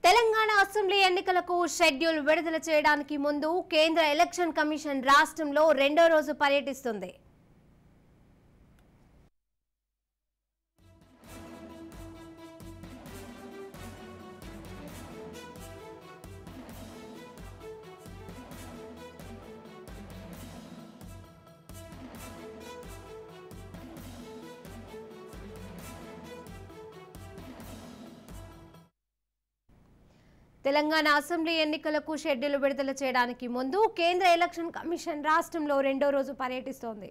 Telangana assembly ఎన్నికలకు schedule విడుదల చేయడానికి ముందు కేంద్ర ఎలక్షన్ కమిషన్ రాష్ట్రంలో రెండో రోజు పర్యటిస్తుంది. తెలంగాణ అసెంబ్లీ ఎన్నికలకు షెడ్యూల్ విడుదల చేయడానికి ముందు కేంద్ర ఎలక్షన్ కమిషన్ రాష్ట్రంలో రెండో రోజు పర్యటిస్తోంది.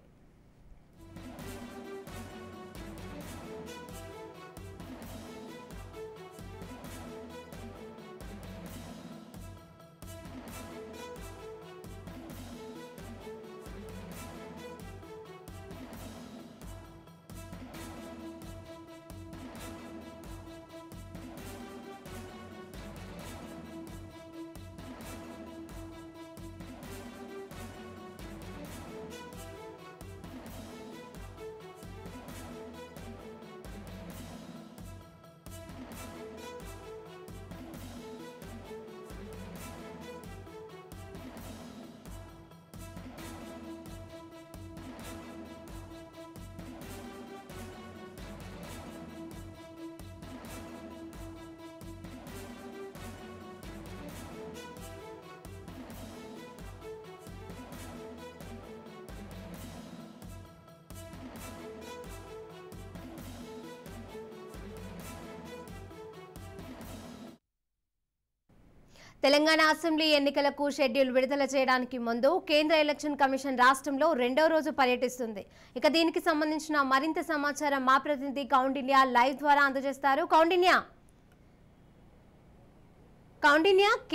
తెలంగాణ అసెంబ్లీ ఎన్నికలకు షెడ్యూల్ విడుదల చేయడానికి ముందు కేంద్ర ఎలక్షన్ కమిషన్ రాష్ట్రంలో రెండో రోజు పర్యటిస్తుంది. ఇక దీనికి సంబంధించిన మరింత సమాచారం మా ప్రతినిధి కౌండిన్య లైవ్ ద్వారా అందజేస్తారు. కౌండిన్య,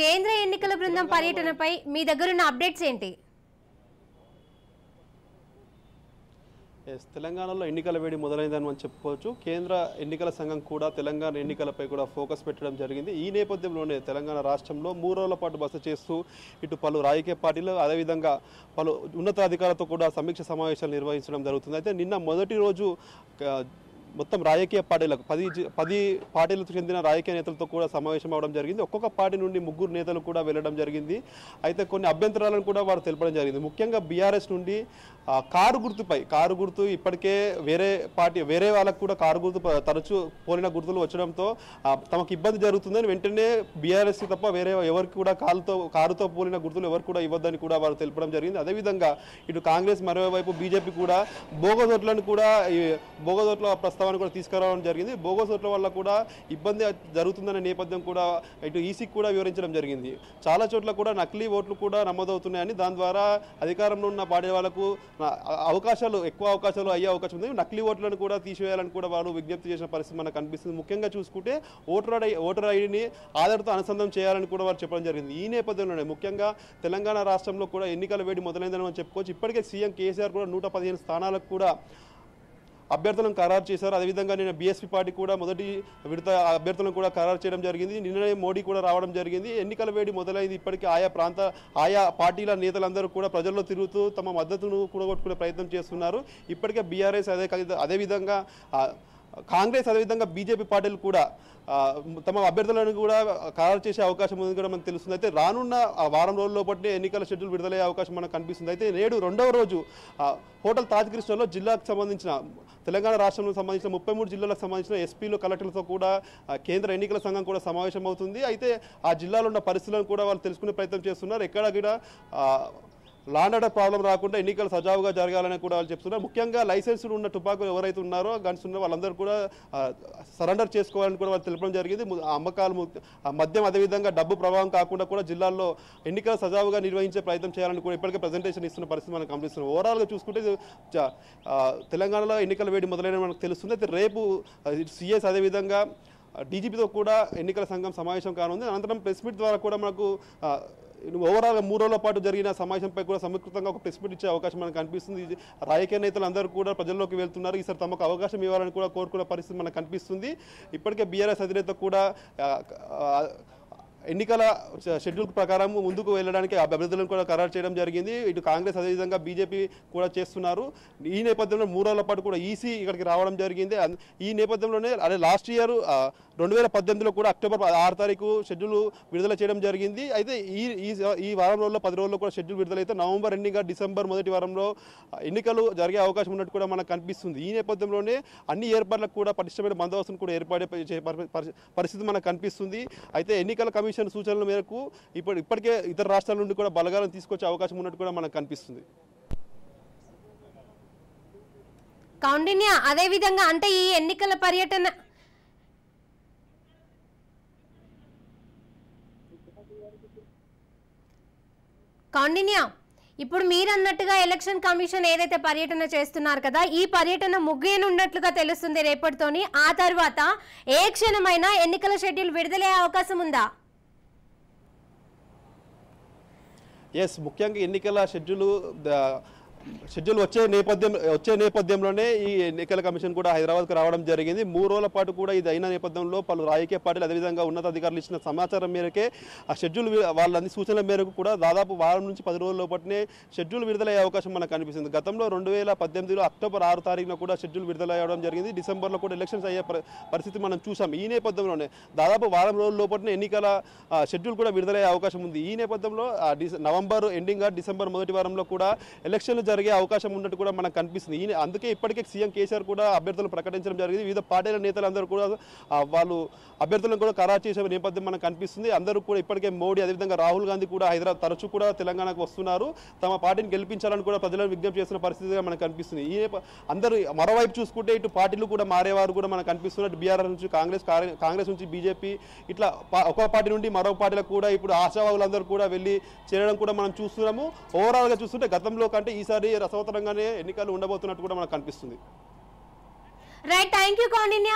కేంద్ర ఎన్నికల బృందం పర్యటనపై మీ దగ్గరున్న అప్డేట్స్ ఏంటి? తెలంగాణలో ఎన్నికల వేడి మొదలైందని మనం చెప్పుకోవచ్చు. కేంద్ర ఎన్నికల సంఘం కూడా తెలంగాణ ఎన్నికలపై కూడా ఫోకస్ పెట్టడం జరిగింది. ఈ నేపథ్యంలోనే తెలంగాణ రాష్ట్రంలో 3 రోజుల పాటు బస చేస్తూ ఇటు పలు రాజకీయ పార్టీలు అదేవిధంగా పలు ఉన్నతాధికారులతో కూడా సమీక్ష సమావేశాలు నిర్వహించడం జరుగుతుంది. అయితే నిన్న మొదటి రోజు మొత్తం రాజకీయ పార్టీలకు 10 పార్టీలకు చెందిన రాజకీయ నేతలతో కూడా సమావేశం అవడం జరిగింది. ఒక్కొక్క పార్టీ నుండి 3 నేతలు కూడా వెళ్ళడం జరిగింది. అయితే కొన్ని అభ్యంతరాలను కూడా వారు తెలపడం జరిగింది. ముఖ్యంగా బీఆర్ఎస్ నుండి కారు గుర్తు ఇప్పటికే వేరే వాళ్ళకు కూడా కారు గుర్తు తరచూ పోలిన గుర్తులు వచ్చడంతో తమకు ఇబ్బంది జరుగుతుందని వెంటనే బీఆర్ఎస్ తప్ప వేరే ఎవరికి కూడా కారుతో పోలిన గుర్తులు ఎవరు కూడా ఇవ్వద్దని కూడా వారు తెలపడం జరిగింది. అదేవిధంగా ఇటు కాంగ్రెస్ మరోవైపు బీజేపీ కూడా బోగస్ ఓట్ల ప్రస్తావన కూడా తీసుకురావడం జరిగింది. బోగస్ ఓట్ల వల్ల కూడా ఇబ్బంది జరుగుతుందనే నేపథ్యం కూడా ఇటు ఈసీకి కూడా వివరించడం జరిగింది. చాలా చోట్ల కూడా నకిలీ ఓట్లు కూడా నమోదవుతున్నాయని, దాని ద్వారా అధికారంలో ఉన్న పార్టీ వాళ్ళకు ఎక్కువ అవకాశాలు అయ్యే అవకాశం ఉంది. నకిలీ ఓట్లను కూడా తీసివేయాలని కూడా వారు విజ్ఞప్తి చేసిన పరిస్థితి మనకు కనిపిస్తుంది. ముఖ్యంగా చూసుకుంటే ఓటర్ ఐడిని ఆధార్తో అనుసంధానం చేయాలని కూడా వారు చెప్పడం జరిగింది. ఈ నేపథ్యంలోనే ముఖ్యంగా తెలంగాణ రాష్ట్రంలో కూడా ఎన్నికల వేడి మొదలైందని మనం చెప్పుకోవచ్చు. ఇప్పటికే సీఎం కేసీఆర్ కూడా 115 స్థానాలకు కూడా అభ్యర్థులను ఖరారు చేశారు. అదేవిధంగా నిన్న బీఎస్పీ పార్టీ కూడా మొదటి విడత అభ్యర్థులను కూడా ఖరారు చేయడం జరిగింది. నిన్ననే మోడీ కూడా రావడం జరిగింది. ఎన్నికల వేడి మొదలైంది. ఇప్పటికీ ఆయా పార్టీల నేతలందరూ కూడా ప్రజల్లో తిరుగుతూ తమ మద్దతును కూడగొట్టుకునే ప్రయత్నం చేస్తున్నారు. ఇప్పటికే బీఆర్ఎస్ అదేవిధంగా కాంగ్రెస్ అదేవిధంగా బీజేపీ పార్టీలు కూడా తమ అభ్యర్థులను కూడా ఖరారు చేసే అవకాశం ఉంది కూడా మనకు తెలుస్తుంది. అయితే రానున్న వారం రోజుల లోపలనే ఎన్నికల షెడ్యూల్ విడుదలయ్యే అవకాశం మనకు కనిపిస్తుంది. అయితే నేడు రెండవ రోజు హోటల్ తాజ్ కృష్ణలో జిల్లాకు సంబంధించిన తెలంగాణ రాష్ట్రంలో సంబంధించిన 33 జిల్లాలకు సంబంధించిన ఎస్పీలు కలెక్టర్లతో కూడా కేంద్ర ఎన్నికల సంఘం కూడా సమావేశం అవుతుంది. అయితే ఆ జిల్లాలో ఉన్న పరిస్థితులను కూడా వాళ్ళు తెలుసుకునే ప్రయత్నం చేస్తున్నారు. ఎక్కడ కూడా లా అండ్ ఆర్డర్ ప్రాబ్లం రాకుండా ఎన్నికలు సజావుగా జరగాలని కూడా వాళ్ళు చెప్తున్నారు. ముఖ్యంగా లైసెన్స్ ఉన్న టుపాకులు ఎవరైతే ఉన్నారో గన్స్ ఉన్నారో వాళ్ళందరూ కూడా సరెండర్ చేసుకోవాలని కూడా వాళ్ళు తెలపడం జరిగింది. అమ్మకాలు మద్యం అదేవిధంగా డబ్బు ప్రభావం కాకుండా కూడా జిల్లాల్లో ఎన్నికలు సజావుగా నిర్వహించే ప్రయత్నం చేయాలని కూడా ఇప్పటికే ప్రజెంటేషన్ ఇస్తున్న పరిస్థితి మనకు కనిపిస్తుంది. ఓవరాల్గా చూసుకుంటే తెలంగాణలో ఎన్నికల వేడి మొదలైన మనకు తెలుస్తుంది. అయితే రేపు సిఎస్ అదేవిధంగా డీజీపీతో కూడా ఎన్నికల సంఘం సమావేశం కానుంది. అనంతరం ప్రెస్ మీట్ ద్వారా కూడా మనకు ఓవరాల్ 3 రోజుల పాటు జరిగిన సమావేశంపై కూడా సమగ్రంగా ఒక ప్రెస్ మీట్ ఇచ్చే అవకాశం మనకు కనిపిస్తుంది. రాజకీయ నేతలు అందరూ కూడా ప్రజల్లోకి వెళ్తున్నారు. ఈసారి తమకు అవకాశం ఇవ్వాలని కూడా కోరుకునే పరిస్థితి మనకు కనిపిస్తుంది. ఇప్పటికే బీఆర్ఎస్ అధినేత కూడా ఎన్నికల షెడ్యూల్ ప్రకారం ముందుకు వెళ్ళడానికి అభ్యర్థులను కూడా ఖరారు చేయడం జరిగింది. ఇటు కాంగ్రెస్ అదేవిధంగా బీజేపీ కూడా చేస్తున్నారు. ఈ నేపథ్యంలో 3 రోజుల పాటు కూడా ఈసీ ఇక్కడికి రావడం జరిగింది. ఈ నేపథ్యంలోనే అదే లాస్ట్ ఇయర్ 2018లో కూడా అక్టోబర్ 6 తారీఖు షెడ్యూల్ విడుదల చేయడం జరిగింది. అయితే ఈ వారం రోజుల్లో 10 రోజుల్లో కూడా షెడ్యూల్ విడుదలైతే నవంబర్ ఎండింగ్ డిసెంబర్ మొదటి వారంలో ఎన్నికలు జరిగే అవకాశం ఉన్నట్టు కూడా మనకు కనిపిస్తుంది. ఈ నేపథ్యంలోనే అన్ని ఏర్పాట్లకు కూడా పటిష్టమైన బందోబస్తును కూడా ఏర్పాటు పరిస్థితి మనకు కనిపిస్తుంది. అయితే ఎన్నికల కమిషన్ సూచనల మేరకు ఇప్పటికే ఇతర రాష్ట్రాల నుండి కూడా బలగాలను తీసుకొచ్చే అవకాశం ఉన్నట్టు కూడా మనకు కనిపిస్తుంది. కౌండిన్య, అదే విధంగా అంటే ఈ ఎన్నికల పర్యటన కౌండిన్య, ఇప్పుడు మీరు అన్నట్టుగా ఎలక్షన్ కమిషన్ ఏదైతే పర్యటన చేస్తున్నారు కదా, ఈ పర్యటన ముగియనున్నట్లుగా తెలుస్తుంది రేపటితోని. ఆ తర్వాత ఏ క్షణమైనా ఎన్నికల షెడ్యూల్ విడుదలయ్యే అవకాశం ఉందా? ఎస్, ముఖ్యంగా ఎన్నికల షెడ్యూల్ వచ్చే నేపథ్యంలోనే ఈ ఎన్నికల కమిషన్ కూడా హైదరాబాద్కు రావడం జరిగింది. 3 రోజుల పాటు కూడా ఇది అయిన నేపథ్యంలో పలు రాజకీయ పార్టీలు అదేవిధంగా ఉన్నతాధికారులు ఇచ్చిన సమాచారం మేరకే ఆ షెడ్యూల్ వాళ్ళ సూచనల మేరకు కూడా దాదాపు వారం నుంచి 10 రోజుల లోపలనే షెడ్యూల్ విడుదలయ్యే అవకాశం మనకు కనిపిస్తుంది. గతంలో 2018లో అక్టోబర్ 6 తారీఖున కూడా షెడ్యూల్ విడుదలయ్యడం జరిగింది. డిసెంబర్లో కూడా ఎలక్షన్స్ అయ్యే పరిస్థితి మనం చూసాం. ఈ నేపథ్యంలోనే దాదాపు వారం రోజుల లోపలనే ఎన్నికల షెడ్యూల్ కూడా విడుదలయ్యే అవకాశం ఉంది. ఈ నేపథ్యంలో నవంబర్ ఎండింగ్ డిసెంబర్ మొదటి వారంలో కూడా ఎలక్షన్లు జరిగే అవకాశం ఉన్నట్టు కూడా మనకు కనిపిస్తుంది. అందుకే ఇప్పటికే సీఎం కేసీఆర్ కూడా అభ్యర్థులను ప్రకటించడం జరిగింది. వివిధ పార్టీల నేతలందరూ కూడా వాళ్ళు అభ్యర్థులను కూడా ఖరారు చేసే నేపథ్యం మనకు కనిపిస్తుంది. అందరూ కూడా ఇప్పటికే మోడీ అదేవిధంగా రాహుల్ గాంధీ కూడా తరచూ కూడా తెలంగాణకు వస్తున్నారు. తమ పార్టీని గెలిపించాలని కూడా ప్రజలను విజ్ఞప్తి చేస్తున్న పరిస్థితిగా మనకు కనిపిస్తుంది. అందరూ మరోవైపు చూసుకుంటే ఇటు పార్టీలు కూడా మారేవారు కూడా మనకు కనిపిస్తున్నట్టు బీఆర్ఎస్ నుంచి కాంగ్రెస్ నుంచి బీజేపీ ఇట్లా ఒక పార్టీ నుండి మరో పార్టీలకు కూడా ఇప్పుడు ఆశావాహులందరూ కూడా వెళ్ళి చేరడం కూడా మనం చూస్తున్నాము. ఓవరాల్గా చూస్తుంటే గతంలో కంటే ఈసారి రసవతరంగానే ఎన్నికలు ఉండబోతున్నట్టు కూడా మనకు కనిపిస్తుంది. Right, thank you Kaundinya.